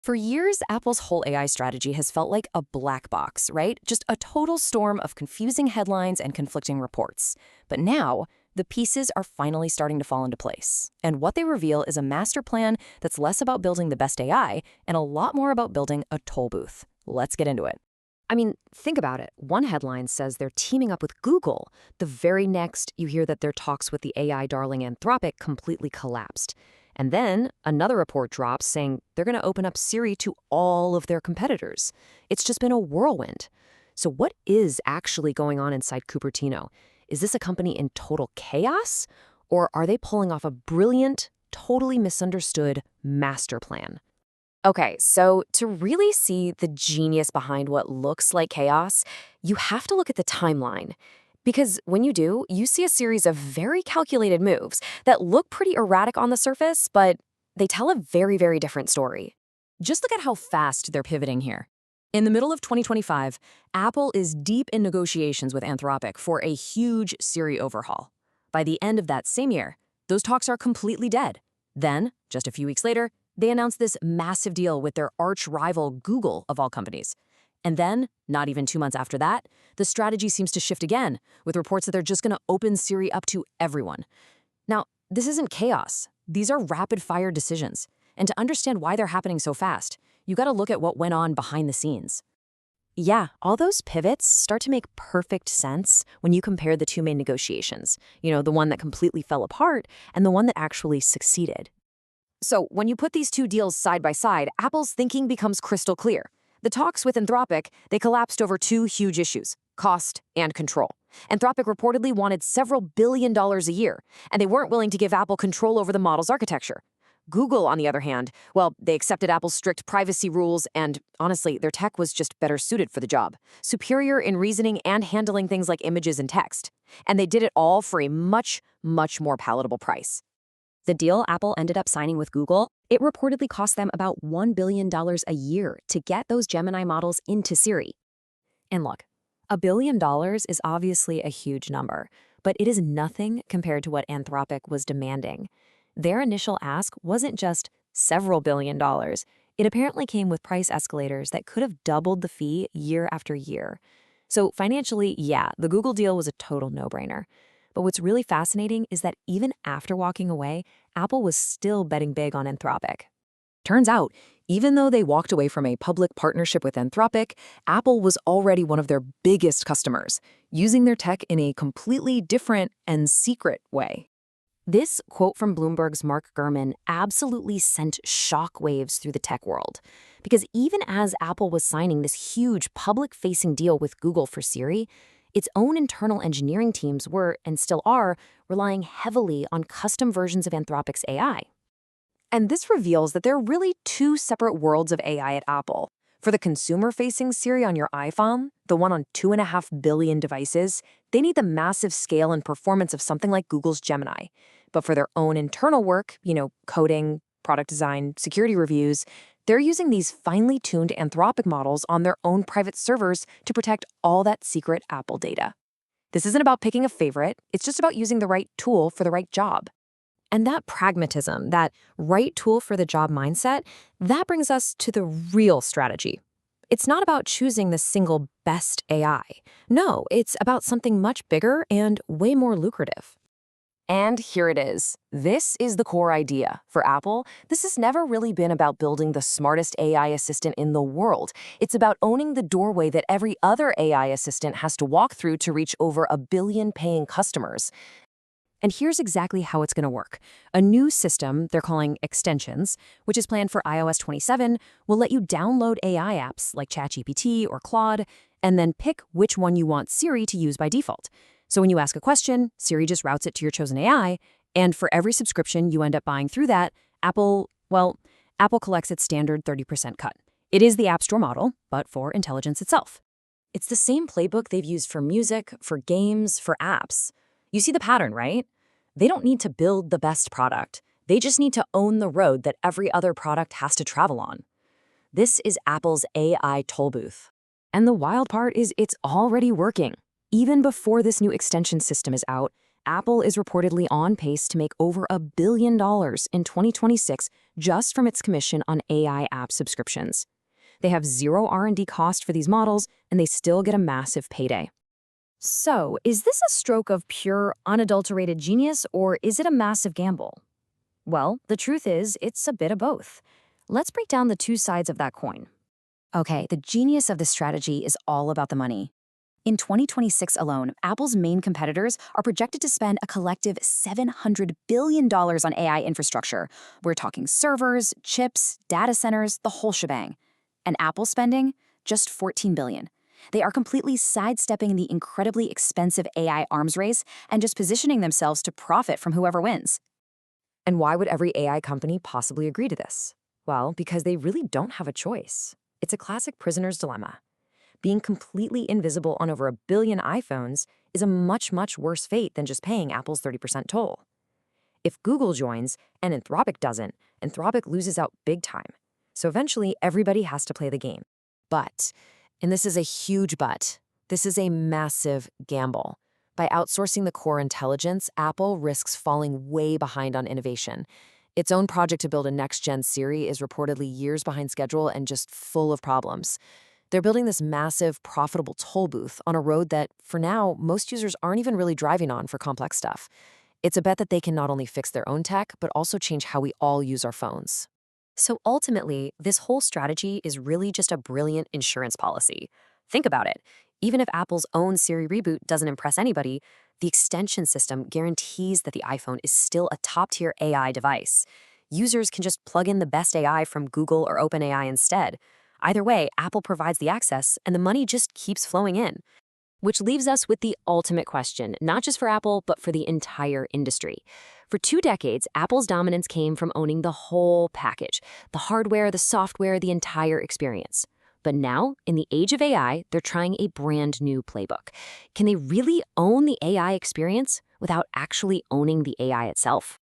For years, Apple's whole AI strategy has felt like a black box, right? Just a total storm of confusing headlines and conflicting reports. But now, the pieces are finally starting to fall into place. And what they reveal is a master plan that's less about building the best AI and a lot more about building a toll booth. Let's get into it. I mean, think about it. One headline says they're teaming up with Google. The very next, you hear that their talks with the AI darling Anthropic completely collapsed. And then another report drops saying they're going to open up Siri to all of their competitors. It's just been a whirlwind. So what is actually going on inside Cupertino? Is this a company in total chaos? Or are they pulling off a brilliant, totally misunderstood master plan? Okay, so to really see the genius behind what looks like chaos, you have to look at the timeline. Because when you do, you see a series of very calculated moves that look pretty erratic on the surface, but they tell a very, very different story. Just look at how fast they're pivoting here. In the middle of 2025, Apple is deep in negotiations with Anthropic for a huge Siri overhaul. By the end of that same year, those talks are completely dead. Then, just a few weeks later, they announced this massive deal with their arch-rival Google, of all companies. And then, not even 2 months after that, the strategy seems to shift again, with reports that they're just going to open Siri up to everyone. Now, this isn't chaos. These are rapid-fire decisions. And to understand why they're happening so fast, you got to look at what went on behind the scenes. Yeah, all those pivots start to make perfect sense when you compare the two main negotiations. The one that completely fell apart and the one that actually succeeded. So when you put these two deals side by side, Apple's thinking becomes crystal clear. The talks with Anthropic, they collapsed over two huge issues: cost and control. Anthropic reportedly wanted several $billions a year, and they weren't willing to give Apple control over the model's architecture. Google, on the other hand, well, they accepted Apple's strict privacy rules, and honestly, their tech was just better suited for the job. Superior in reasoning and handling things like images and text. And they did it all for a much, much more palatable price. The deal Apple ended up signing with Google, it reportedly cost them about $1 billion a year to get those Gemini models into Siri. And look, $1 billion is obviously a huge number, but it is nothing compared to what Anthropic was demanding. Their initial ask wasn't just several $billion. It apparently came with price escalators that could have doubled the fee year after year. So financially, yeah, the Google deal was a total no-brainer. But what's really fascinating is that even after walking away, Apple was still betting big on Anthropic. Turns out, even though they walked away from a public partnership with Anthropic, Apple was already one of their biggest customers, using their tech in a completely different and secret way. This quote from Bloomberg's Mark Gurman absolutely sent shockwaves through the tech world. Because even as Apple was signing this huge public-facing deal with Google for Siri, its own internal engineering teams were, and still are, relying heavily on custom versions of Anthropic's AI. And this reveals that there are really two separate worlds of AI at Apple. For the consumer-facing Siri on your iPhone, the one on 2.5 billion devices, they need the massive scale and performance of something like Google's Gemini. But for their own internal work, coding, product design, security reviews, they're using these finely tuned Anthropic models on their own private servers to protect all that secret Apple data. This isn't about picking a favorite, it's just about using the right tool for the right job. And that pragmatism, that right tool for the job mindset, that brings us to the real strategy. It's not about choosing the single best AI. No, it's about something much bigger and way more lucrative. And here it is. This is the core idea. For Apple, this has never really been about building the smartest AI assistant in the world. It's about owning the doorway that every other AI assistant has to walk through to reach over 1 billion paying customers. And here's exactly how it's going to work. A new system they're calling Extensions, which is planned for iOS 27, will let you download AI apps like ChatGPT or Claude, and then pick which one you want Siri to use by default. So when you ask a question, Siri just routes it to your chosen AI, and for every subscription you end up buying through that, Apple collects its standard 30% cut. It is the App Store model, but for intelligence itself. It's the same playbook they've used for music, for games, for apps. You see the pattern, right? They don't need to build the best product. They just need to own the road that every other product has to travel on. This is Apple's AI toll booth. And the wild part is it's already working. Even before this new extension system is out, Apple is reportedly on pace to make over $1 billion in 2026 just from its commission on AI app subscriptions. They have zero R&D cost for these models, and they still get a massive payday. So, is this a stroke of pure, unadulterated genius, or is it a massive gamble? Well, the truth is, it's a bit of both. Let's break down the two sides of that coin. Okay, the genius of this strategy is all about the money. In 2026 alone, Apple's main competitors are projected to spend a collective $700 billion on AI infrastructure. We're talking servers, chips, data centers, the whole shebang. And Apple's spending? Just $14 billion. They are completely sidestepping the incredibly expensive AI arms race and just positioning themselves to profit from whoever wins. And why would every AI company possibly agree to this? Well, because they really don't have a choice. It's a classic prisoner's dilemma. Being completely invisible on over 1 billion iPhones is a much, much worse fate than just paying Apple's 30% toll. If Google joins and Anthropic doesn't, Anthropic loses out big time. So eventually, everybody has to play the game. But, and this is a huge but, this is a massive gamble. By outsourcing the core intelligence, Apple risks falling way behind on innovation. Its own project to build a next-gen Siri is reportedly years behind schedule and just full of problems. They're building this massive, profitable toll booth on a road that, for now, most users aren't even really driving on for complex stuff. It's a bet that they can not only fix their own tech, but also change how we all use our phones. So ultimately, this whole strategy is really just a brilliant insurance policy. Think about it. Even if Apple's own Siri reboot doesn't impress anybody, the extension system guarantees that the iPhone is still a top-tier AI device. Users can just plug in the best AI from Google or OpenAI instead. Either way, Apple provides the access, and the money just keeps flowing in. Which leaves us with the ultimate question, not just for Apple, but for the entire industry. For 2 decades, Apple's dominance came from owning the whole package, the hardware, the software, the entire experience. But now, in the age of AI, they're trying a brand new playbook. Can they really own the AI experience without actually owning the AI itself?